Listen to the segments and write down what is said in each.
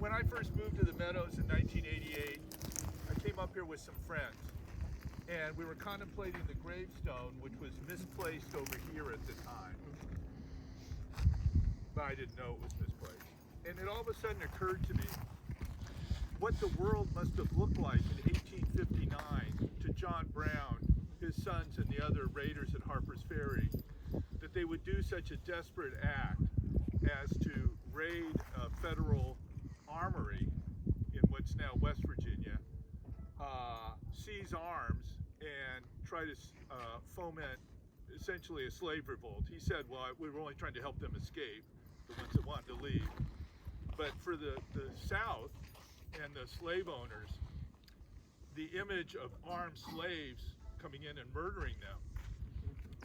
when I first moved to the Meadows in 1988, I came up here with some friends, and we were contemplating the gravestone, which was misplaced over here at the time. But I didn't know it was misplaced. And it all of a sudden occurred to me what the world must have looked like in 1859 to John Brown, his sons, and the other raiders at Harper's Ferry, that they would do such a desperate act as to raid a federal armory in what's now West Virginia, seize arms, and try to foment essentially a slave revolt. He said, well, we were only trying to help them escape, the ones that wanted to leave. But for the South and the slave owners, the image of armed slaves coming in and murdering them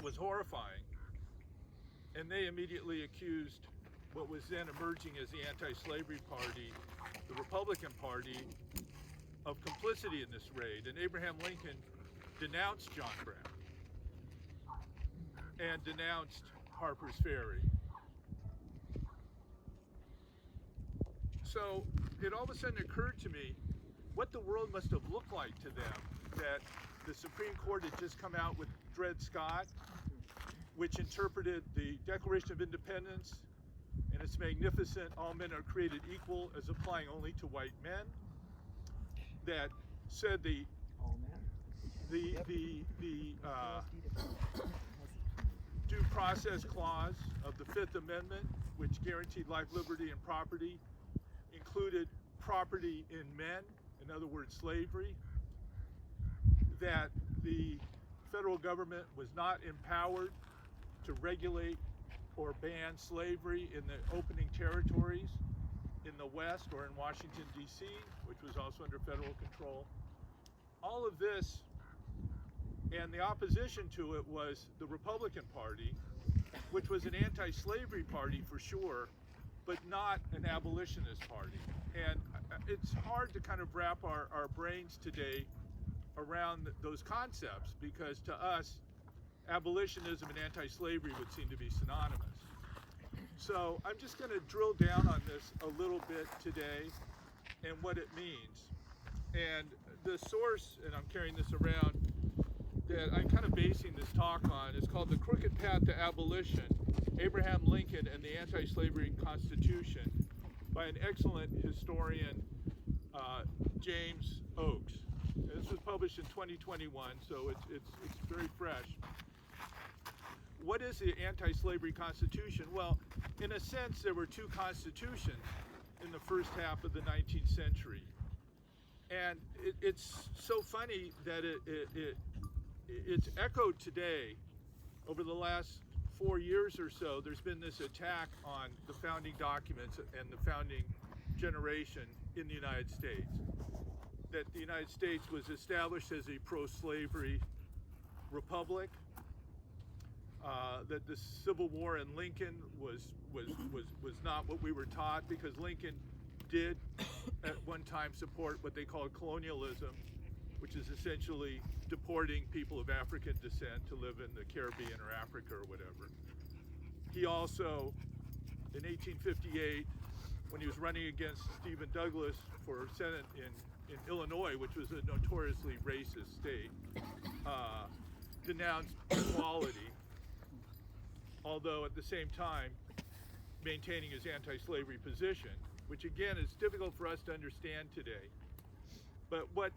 was horrifying. And they immediately accused what was then emerging as the anti-slavery party, the Republican Party, of complicity in this raid. And Abraham Lincoln denounced John Brown and denounced Harper's Ferry. So it all of a sudden occurred to me what the world must have looked like to them, that the Supreme Court had just come out with Dred Scott, which interpreted the Declaration of Independence and its magnificent all men are created equal as applying only to white men, that said the due process clause of the Fifth Amendment, which guaranteed life, liberty, and property, included property in men, in other words, slavery, that the federal government was not empowered to regulate or ban slavery in the opening territories in the West or in Washington, D.C., which was also under federal control. All of this, and the opposition to it was the Republican Party, which was an anti-slavery party for sure, but not an abolitionist party. And it's hard to kind of wrap our brains today around those concepts, because to us, abolitionism and anti-slavery would seem to be synonymous. So I'm just going to drill down on this a little bit today and what it means. And the source, and I'm carrying this around, that I'm kind of basing this talk on is called The Crooked Path to Abolition, Abraham Lincoln and the Anti-Slavery Constitution, by an excellent historian, James Oakes. And this was published in 2021, so it's very fresh. What is the Anti-Slavery Constitution? Well, in a sense, there were two constitutions in the first half of the 19th century. And it's so funny that it's echoed today. Over the last 4 years or so, there's been this attack on the founding documents and the founding generation in the United States. That the United States was established as a pro-slavery republic, that the Civil War in Lincoln was not what we were taught, because Lincoln did at one time support what they called colonialism, which is essentially deporting people of African descent to live in the Caribbean or Africa or whatever. He also, in 1858, when he was running against Stephen Douglas for Senate in Illinois, which was a notoriously racist state, denounced equality, although at the same time maintaining his anti-slavery position, which again is difficult for us to understand today. But what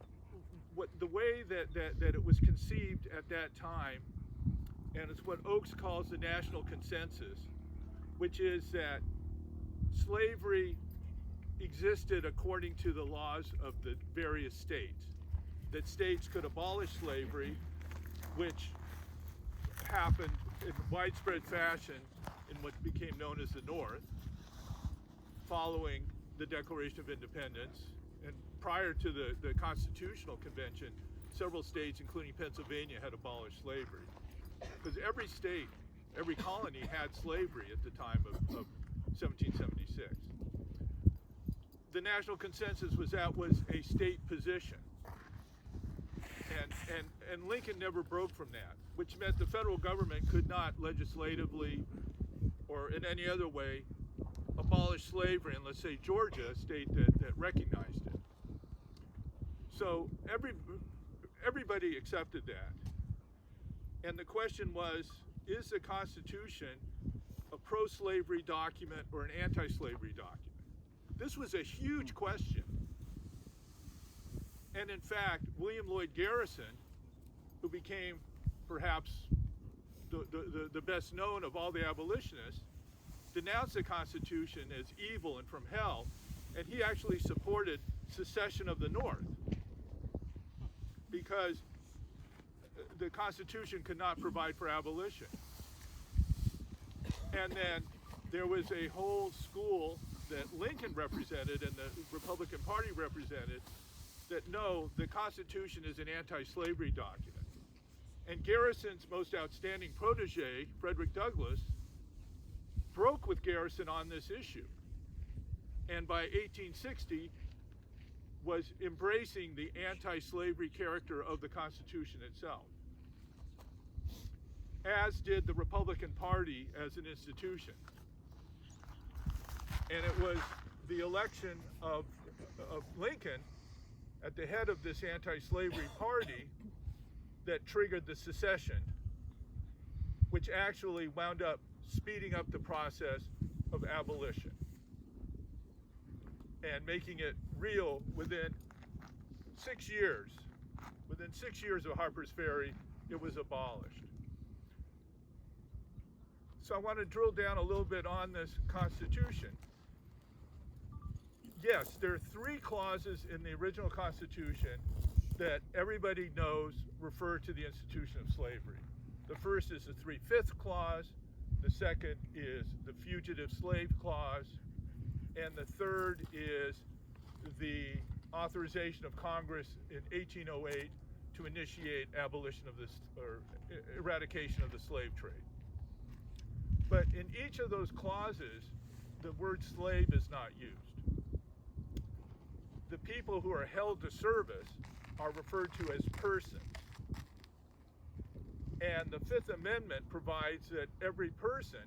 the way that it was conceived at that time, and it's what Oakes calls the national consensus, which is that slavery existed according to the laws of the various states, that states could abolish slavery, which happened in widespread fashion in what became known as the North, following the Declaration of Independence. And prior to the Constitutional Convention, several states, including Pennsylvania, had abolished slavery. Because every state, every colony had slavery at the time of 1776. The national consensus was that was a state position. And Lincoln never broke from that, which meant the federal government could not legislatively or in any other way abolished slavery in, let's say, Georgia, a state that recognized it. So everybody accepted that. And the question was, is the Constitution a pro-slavery document or an anti-slavery document? This was a huge question. And in fact, William Lloyd Garrison, who became perhaps the best known of all the abolitionists, denounced the Constitution as evil and from hell, and he actually supported secession of the North because the Constitution could not provide for abolition. And then there was a whole school that Lincoln represented and the Republican Party represented that no, the Constitution is an anti-slavery document. And Garrison's most outstanding protege, Frederick Douglass, broke with Garrison on this issue. And by 1860, was embracing the anti-slavery character of the Constitution itself, as did the Republican Party as an institution. And it was the election of Lincoln at the head of this anti-slavery party that triggered the secession, which actually wound up speeding up the process of abolition and making it real within 6 years. Within 6 years of Harper's Ferry, it was abolished. So I want to drill down a little bit on this Constitution. Yes, there are 3 clauses in the original Constitution that everybody knows refer to the institution of slavery. The first is the 3/5 clause, the second is the fugitive slave clause, and the third is the authorization of Congress in 1808 to initiate abolition of this, or eradication of the slave trade. But in each of those clauses, the word slave is not used. The people who are held to service are referred to as persons. And the Fifth Amendment provides that every person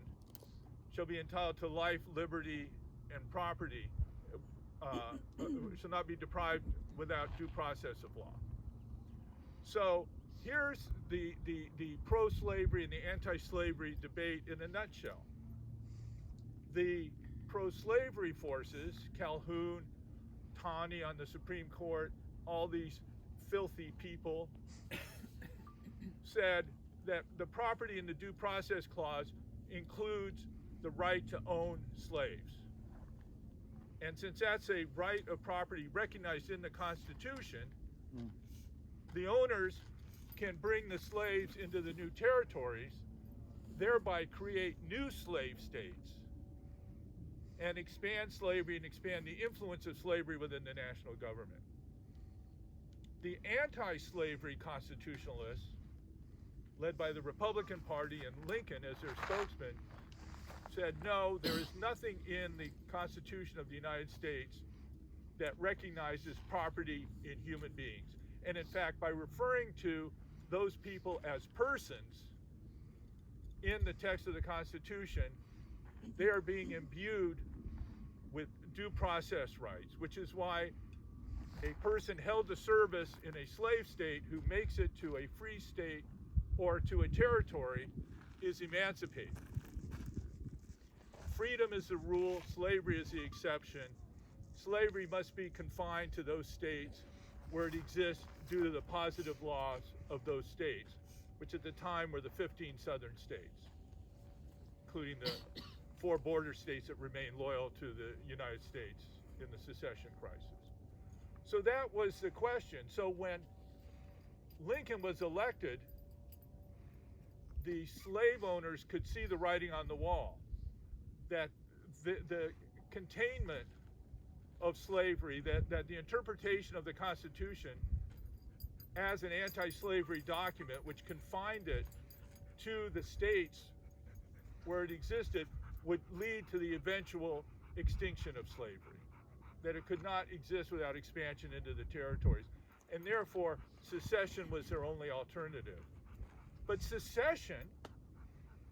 shall be entitled to life, liberty, and property, shall not be deprived without due process of law. So here's the pro-slavery and the anti-slavery debate in a nutshell. The pro-slavery forces, Calhoun, Taney on the Supreme Court, all these filthy people, said that the property in the Due Process Clause includes the right to own slaves. And since that's a right of property recognized in the Constitution, the owners can bring the slaves into the new territories, thereby create new slave states, and expand slavery and expand the influence of slavery within the national government. The anti-slavery constitutionalists, led by the Republican Party and Lincoln as their spokesman, said, no, there is nothing in the Constitution of the United States that recognizes property in human beings. And in fact, by referring to those people as persons in the text of the Constitution, they are being imbued with due process rights, which is why a person held to service in a slave state who makes it to a free state or to a territory is emancipated. Freedom is the rule, slavery is the exception. Slavery must be confined to those states where it exists due to the positive laws of those states, which at the time were the 15 southern states, including the 4 border states that remain loyal to the United States in the secession crisis. So that was the question. So when Lincoln was elected, the slave owners could see the writing on the wall, that the containment of slavery, that the interpretation of the Constitution as an anti-slavery document, which confined it to the states where it existed, would lead to the eventual extinction of slavery, that it could not exist without expansion into the territories. And therefore, secession was their only alternative. But secession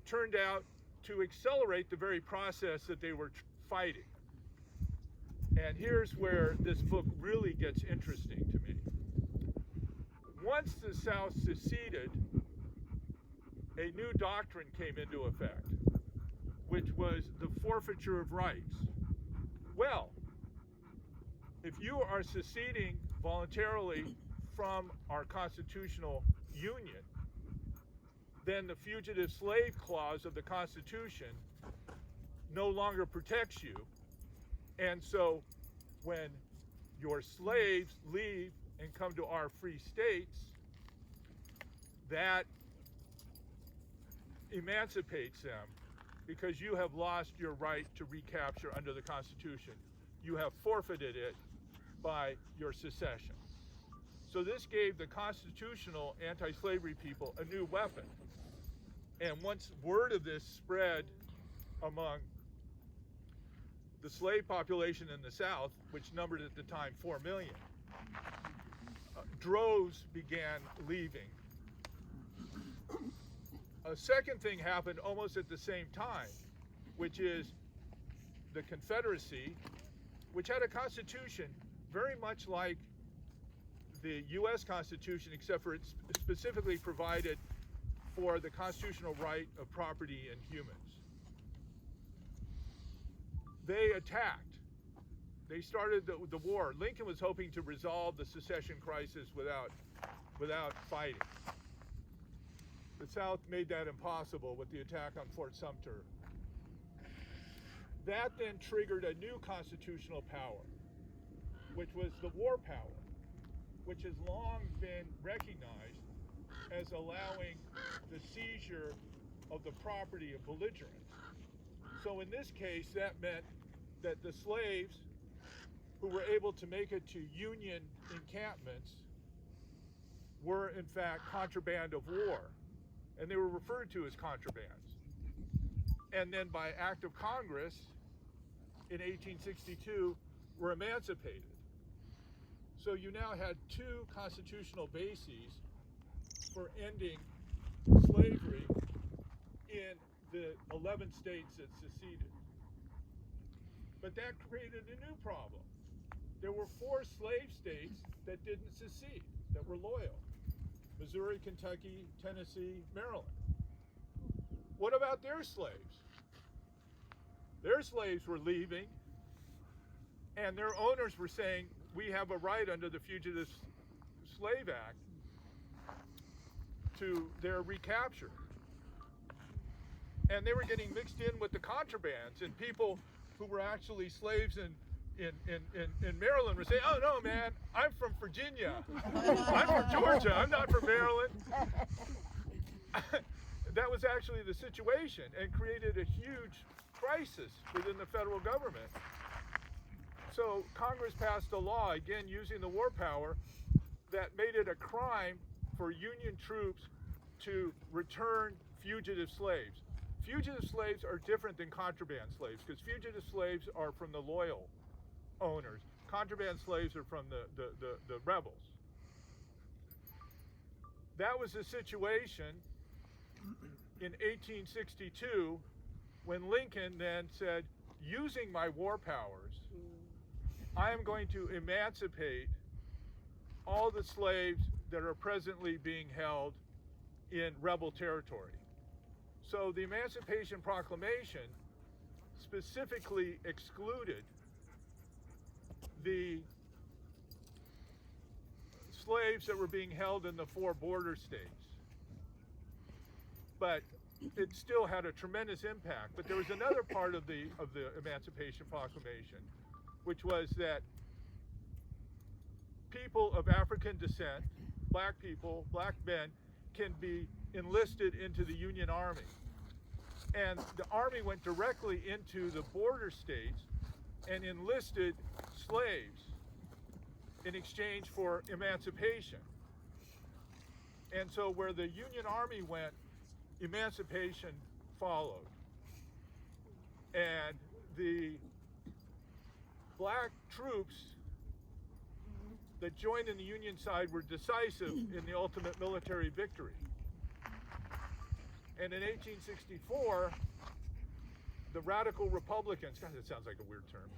turned out to accelerate the very process that they were fighting. And here's where this book really gets interesting to me. Once the South seceded, a new doctrine came into effect, which was the forfeiture of rights. Well, if you are seceding voluntarily from our constitutional union, then the Fugitive Slave Clause of the Constitution no longer protects you. And so when your slaves leave and come to our free states, that emancipates them because you have lost your right to recapture under the Constitution. You have forfeited it by your secession. So this gave the constitutional anti-slavery people a new weapon. And once word of this spread among the slave population in the South, which numbered at the time 4 million, droves began leaving. A second thing happened almost at the same time, which is the Confederacy, which had a constitution very much like the U.S. Constitution, except for it specifically provided for the constitutional right of property in humans. They attacked. They started the war. Lincoln was hoping to resolve the secession crisis without fighting. The South made that impossible with the attack on Fort Sumter. That then triggered a new constitutional power, which was the war power, which has long been recognized as allowing the seizure of the property of belligerents. So in this case, that meant that the slaves who were able to make it to Union encampments were in fact contraband of war, and they were referred to as contrabands. And then by act of Congress in 1862 were emancipated. So you now had two constitutional bases for ending slavery in the 11 states that seceded. But that created a new problem. There were 4 slave states that didn't secede, that were loyal: Missouri, Kentucky, Tennessee, Maryland. What about their slaves? Their slaves were leaving, and their owners were saying, we have a right under the Fugitive Slave Act to their recapture. And they were getting mixed in with the contrabands, and people who were actually slaves in Maryland were saying, oh no, man, I'm from Virginia. I'm from Georgia, I'm not from Maryland. That was actually the situation, and created a huge crisis within the federal government. So Congress passed a law, again using the war power, that made it a crime for Union troops to return fugitive slaves. Fugitive slaves are different than contraband slaves, because fugitive slaves are from the loyal owners. Contraband slaves are from the rebels. That was the situation in 1862 when Lincoln then said, using my war powers, I am going to emancipate all the slaves that are presently being held in rebel territory. So the Emancipation Proclamation specifically excluded the slaves that were being held in the 4 border states. But it still had a tremendous impact. But there was another part of the Emancipation Proclamation, which was that people of African descent, black people, black men, can be enlisted into the Union Army. And the Army went directly into the border states and enlisted slaves in exchange for emancipation. And so where the Union Army went, emancipation followed. And the black troops that joined in the Union side were decisive in the ultimate military victory. And in 1864, the radical Republicans, God, that sounds like a weird term,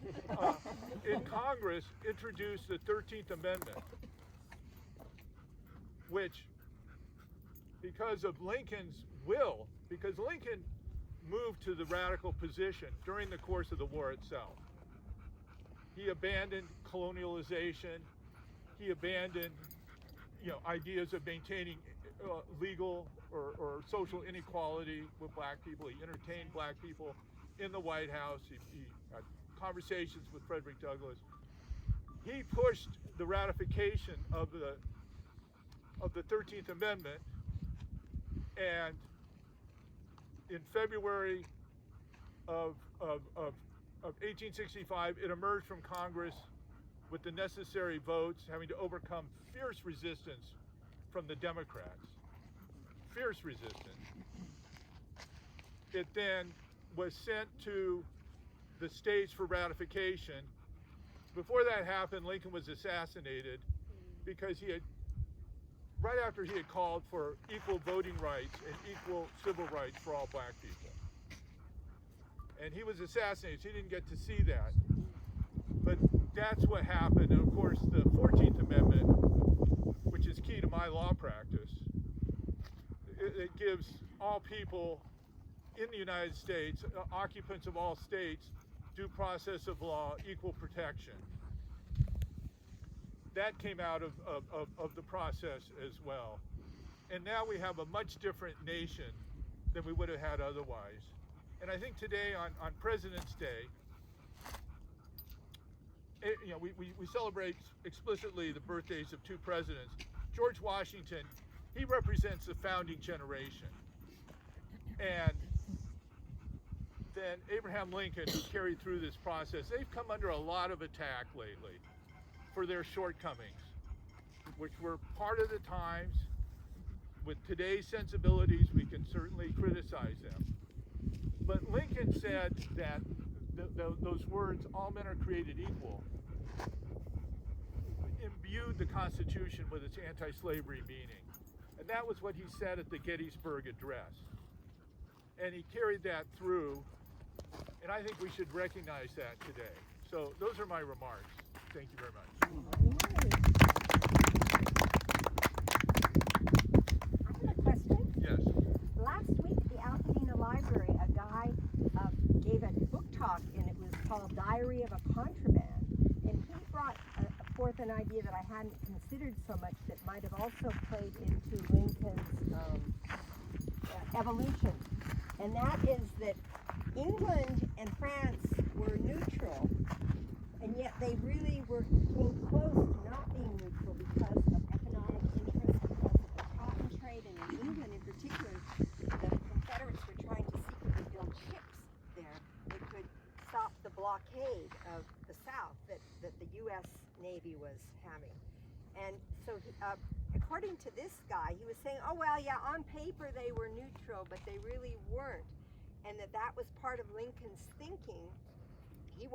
in Congress introduced the 13th Amendment, which, because of Lincoln's will, because Lincoln moved to the radical position during the course of the war itself. He abandoned colonialization. He abandoned, ideas of maintaining legal or social inequality with black people. He entertained black people in the White House. He had conversations with Frederick Douglass. He pushed the ratification of the 13th Amendment, and in February of 1865, it emerged from Congress with the necessary votes, having to overcome fierce resistance from the Democrats. Fierce resistance. It then was sent to the states for ratification. Before that happened, Lincoln was assassinated because right after he had called for equal voting rights and equal civil rights for all black people. And he was assassinated, so he didn't get to see that. But that's what happened. And of course, the 14th Amendment, which is key to my law practice, it gives all people in the United States, occupants of all states, due process of law, equal protection. That came out of the process as well. And now we have a much different nation than we would have had otherwise. And I think today on President's Day, we celebrate explicitly the birthdays of two presidents. George Washington, he represents the founding generation. And then Abraham Lincoln, who carried through this process, they've come under a lot of attack lately for their shortcomings, which were part of the times. With today's sensibilities, we can certainly criticize them. But Lincoln said that those words, all men are created equal, imbued the Constitution with its anti-slavery meaning. And that was what he said at the Gettysburg Address. And he carried that through, and I think we should recognize that today. So those are my remarks. Thank you very much. I have a question. Yes. Last week at the Altadena Library, a guy gave a book talk, and it was called Diary of a Contraband. And he brought forth an idea that I hadn't considered so much that might have also played into Lincoln's evolution. And that is that England and France were neutral, and yet they really were getting close to not being neutral because of economic interests, because of the cotton trade, and in England in particular, the Confederates were trying to secretly build ships there that could stop the blockade of the South that the U.S. Navy was having. And so according to this guy, he was saying, oh, well, yeah, on paper they were neutral, but they really weren't. And that was part of Lincoln's thinking. He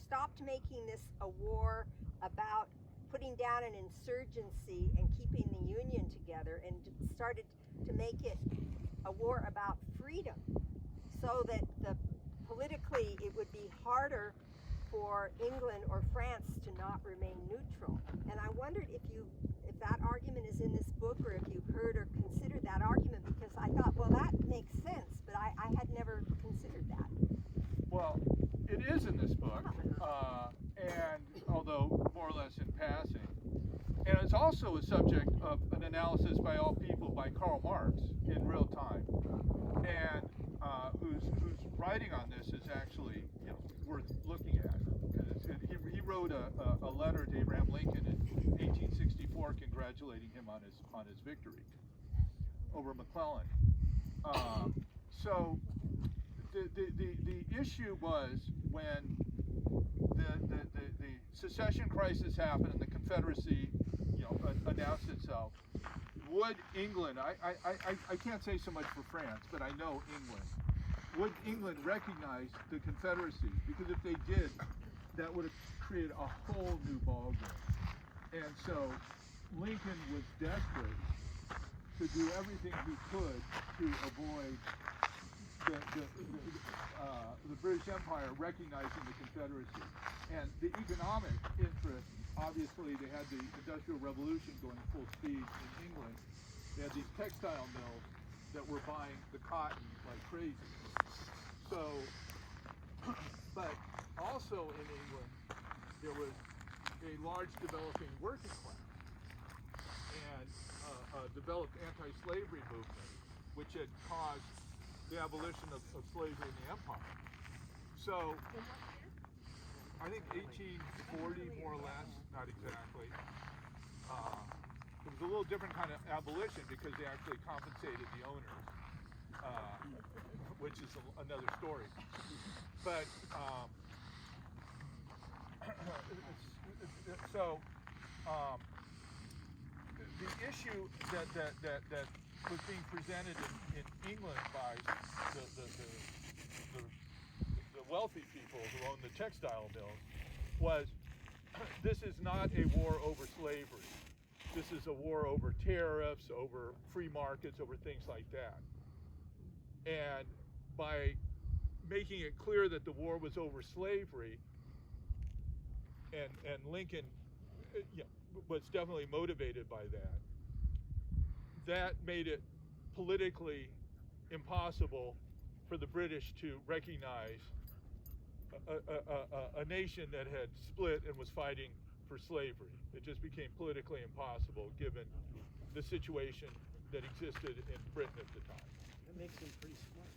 stopped making this a war about putting down an insurgency and keeping the Union together, and started to make it a war about freedom, so that politically it would be harder for England or France to not remain neutral. And I wondered if that argument is in this book, or if you've heard or considered that argument, because I thought, well, that makes sense, but I had never considered that. Well, it is in this book, and although more or less in passing. And it's also a subject of an analysis by all people by Karl Marx in real time, and whose writing on this is actually worth looking at. He wrote a letter to Abraham Lincoln in 1864 congratulating him on his victory over McClellan. So the issue was when the secession crisis happened and the Confederacy announced itself. Would England, I can't say so much for France, but I know England, would England recognize the Confederacy? Because if they did, that would have created a whole new ballgame. And so Lincoln was desperate to do everything he could to avoid the British Empire recognizing the Confederacy. And the economic interest, obviously they had the Industrial Revolution going full speed in England. They had these textile mills that were buying the cotton like crazy. So, but also in England, there was a large developing working class and a developed anti-slavery movement, which had caused the abolition of slavery in the empire. So, I think 1840, more or less, not exactly. It was a little different kind of abolition because they actually compensated the owners, which is another story. But so the issue that was being presented in England by the wealthy people who owned the textile mills was, this is not a war over slavery. This is a war over tariffs, over free markets, over things like that. And by making it clear that the war was over slavery, and Lincoln was definitely motivated by that, that made it politically impossible for the British to recognize a nation that had split and was fighting for slavery. It just became politically impossible given the situation that existed in Britain at the time. That makes him pretty smart.